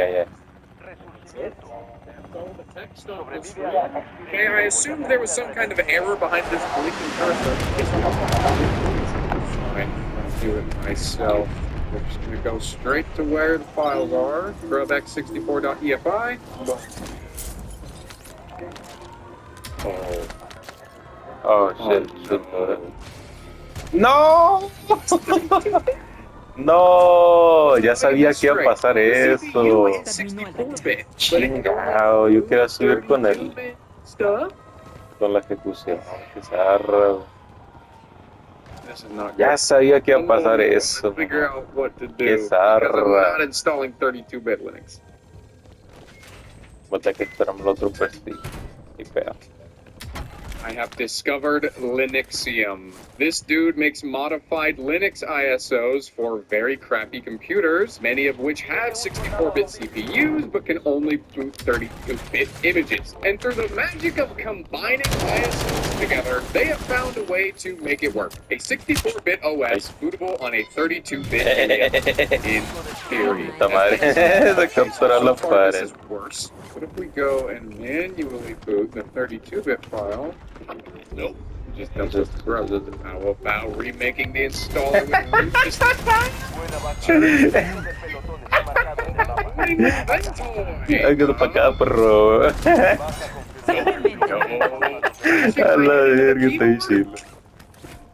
yeah. Okay, I assumed there was some kind of error behind this blinking cursor. Fine, I'll do it myself. We're just gonna go straight to where the files are. grubx64.efi. Oh. Oh, shit. ¡No! No, ya sabía que iba a pasar eso. Chingado, yo quiero subir con con la ejecución. Qué zarra. Ya sabía que iba a pasar eso. Qué zarra. Voy a tener que esperarme el otro perfil. Y fea. I have discovered Linuxium. This dude makes modified Linux ISOs for very crappy computers, many of which have 64-bit CPUs but can only boot 32-bit images. And through the magic of combining ISOs together, they have found a way to make it work. A 64-bit OS bootable on a 32-bit in theory. This is worse. What if we go and manually boot the 32-bit file? Nope. Just grub. How about remaking the installer with Hágalo para acá, perro. A la verga, está diciendo.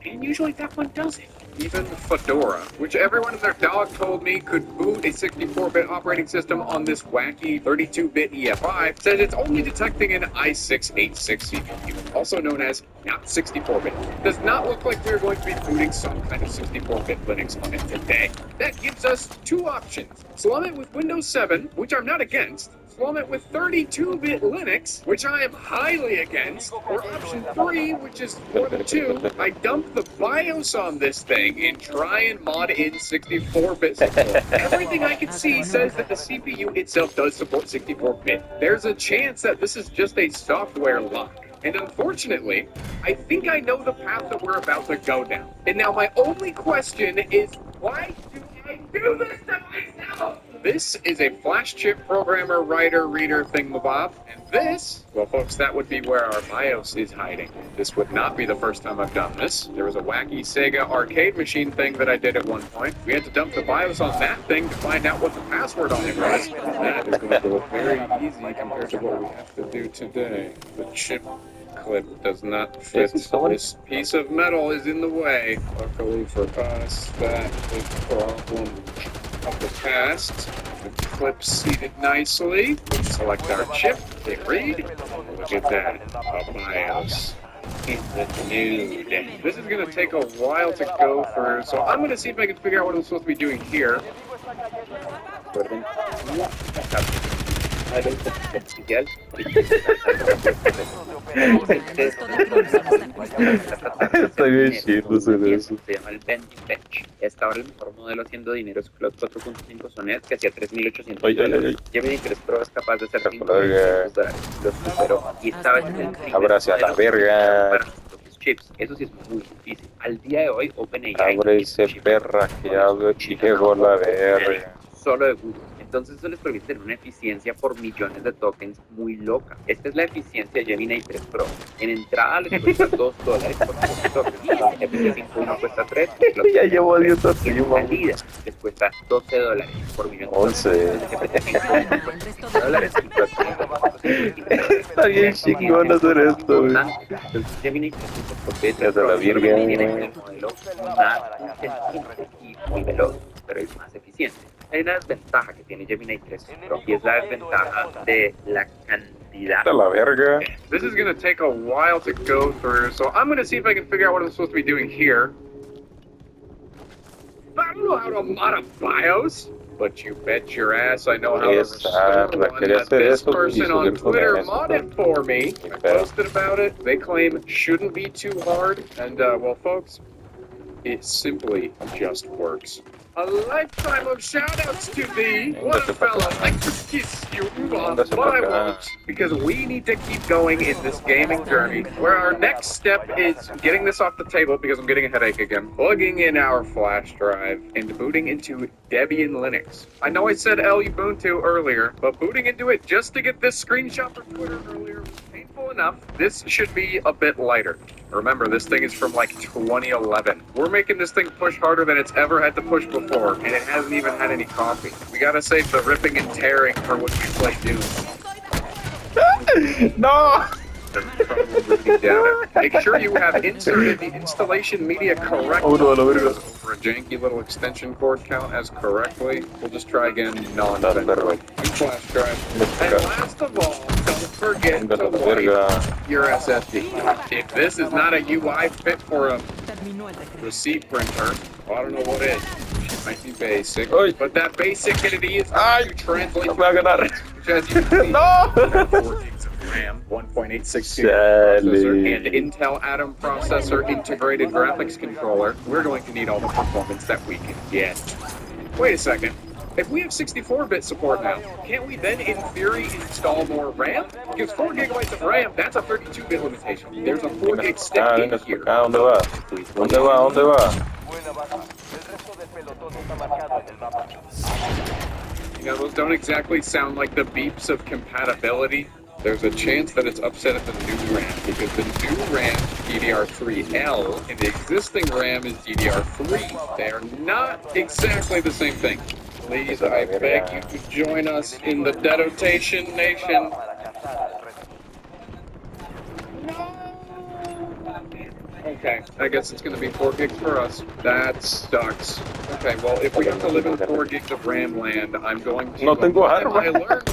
And usually that one does it. Even Fedora, which everyone and their dog told me could boot a 64-bit operating system on this wacky 32-bit EFI, says it's only detecting an i6-86 CPU, also known as not 64-bit. Does not look like we're going to be booting some kind of 64-bit Linux on it today. That gives us two options. Slum it with Windows 7, which I'm not against, slum it with 32-bit Linux, which I am highly against, or option 3, which is more than 2, I dump the BIOS on this thing and try and mod in 64-bit support. Everything I can see says that the CPU itself does support 64-bit. There's a chance that this is just a software lock. And unfortunately, I think I know the path that we're about to go down. And now my only question is, why do I do this to myself? This is a flash chip programmer, writer, reader thingamabob. And this, well folks, that would be where our BIOS is hiding. This would not be the first time I've done this. There was a wacky Sega arcade machine thing that I did at one point. We had to dump the BIOS on that thing to find out what the password on it was. That is going to go very easy compared to what we have to do today. The chip clip does not fit. This piece of metal is in the way. Luckily for us, that is the problem of the past. The clip's seated nicely. We select our chip, hit read. Look at that, a BIOS in the nude. This is going to take a while to go through, so I'm going to see if I can figure out what I'm supposed to be doing here. Está bien chido eso. Se llama el Bench. Hasta ahora el mejor modelo haciendo dinero es Cloud 4.5 Sonet, que hacía $3,800. Gemini 3 Pro es capaz de hacer $5,800. Lo superó y estaba en el Ahora hacia la verga. para sus propios chips. Eso sí es muy difícil. Al día de hoy, OpenAI Abre ese perra que hablo chico la verga. solo de Google. Entonces eso les permite tener una eficiencia por millones de tokens muy loca. Esta es la eficiencia de Gemini 3 Pro. En entrada les cuesta $2 por cada token. GPT-5.1 cuesta 3. Ya llevo 10 en salida les cuesta $12 por millón de 11. GPT-5.1 cuesta $15. Está bien chingón hacer esto, güey. Entonces Gemini 3 Ya se la virgen. tiene el modelo más inteligente y muy veloz, pero es más eficiente. Hay una desventaja que tiene Gemini 3 Pro y es la desventaja de la cantidad. A la verga. This is going to take a while to go through, so I'm going to see if I can figure out what I'm supposed to be doing here. I don't know how to mod a BIOS, but you bet your ass I know how to restore one that this person on Twitter modded for me. I posted about it. They claim shouldn't be too hard, and well, folks, it simply just works. A lifetime of shoutouts to thee. What a fella. I could kiss you off, but I won't. Because we need to keep going in this gaming journey, where our next step is getting this off the table because I'm getting a headache again. Plugging in our flash drive and booting into Debian Linux. I know I said Ubuntu earlier, but booting into it just to get this screenshot for Twitter earlier was painful enough. This should be a bit lighter. Remember, this thing is from like 2011. We're making this thing push harder than it's ever had to push before, and it hasn't even had any coffee. We gotta save the ripping and tearing for when we play Doom. No! Data. Make sure you have inserted the installation media correctly. For a janky little extension cord count as correctly. We'll just try again non-vendor. Flash drive. And last of all, don't forget to wipe your SSD. If this is not a UI fit for a receipt printer, I don't know what is. It might be basic, but that basicity is to translate which, as you can see, No! 4 gigs of RAM, 1.86 gigahertz processor, and Intel Atom processor integrated graphics controller. We're going to need all the performance that we can get. Wait a second. If we have 64-bit support now, can't we then, in theory, install more RAM? Because 4 gigabytes of RAM, that's a 32-bit limitation. There's a 4 gig stick in here. ¿Dónde va? ¿Dónde va? ¿Dónde va? You know, those don't exactly sound like the beeps of compatibility. There's a chance that it's upset at the new RAM, because the new RAM is DDR3L, and the existing RAM is DDR3. They are not exactly the same thing. Please, I beg you to join us in the Dedotation Nation. Okay, I guess it's going to be 4 gigs for us. That sucks. Okay, well, if we have to live in 4 gigs of RAM land, I'm going to... No tengo arma. I learned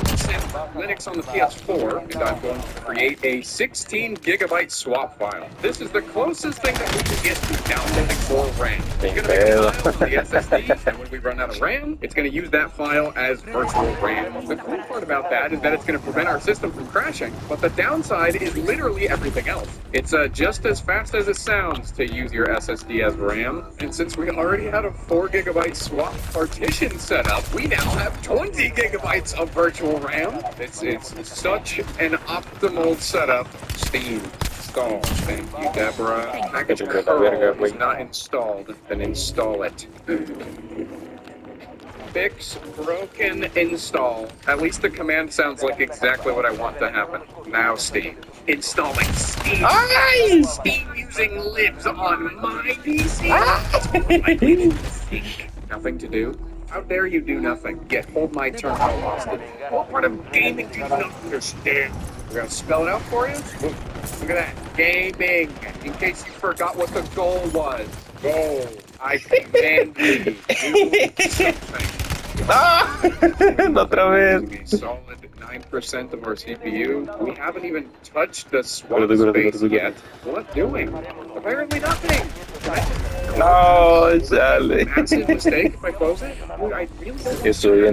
Linux on the PS4, and I'm going to create a 16 gigabyte swap file. This is the closest thing that we can get to downloading more RAM. It's going to make a file on the SSD, and when we run out of RAM, it's going to use that file as virtual RAM. The cool part about that is that it's going to prevent our system from crashing, but the downside is literally everything else. It's just as fast as it sounds to use your SSD as RAM, and since we already had a 4 gigabyte swap partition set up, we now have 20 gigabytes of virtual RAM. It's such an optimal setup. Steam install. Thank you, Deborah. Package curl was not installed, then install it. Fix broken install. At least the command sounds like exactly what I want to happen. Now Steam. Installing Steam. Steam using libs on my PC. Nothing to do. How dare you do nothing, yet hold my terminal hostage. What part of gaming do you not understand? We're gonna spell it out for you? Look at that. Gaming. In case you forgot what the goal was. Goal. I command you to do something. No, otra vez. A solid 9% of our CPU. We haven't even touched the swap space yet. What doing? Apparently nothing. No, sale. Massive mistake if I close it? Dude, I really don't Estoy bien.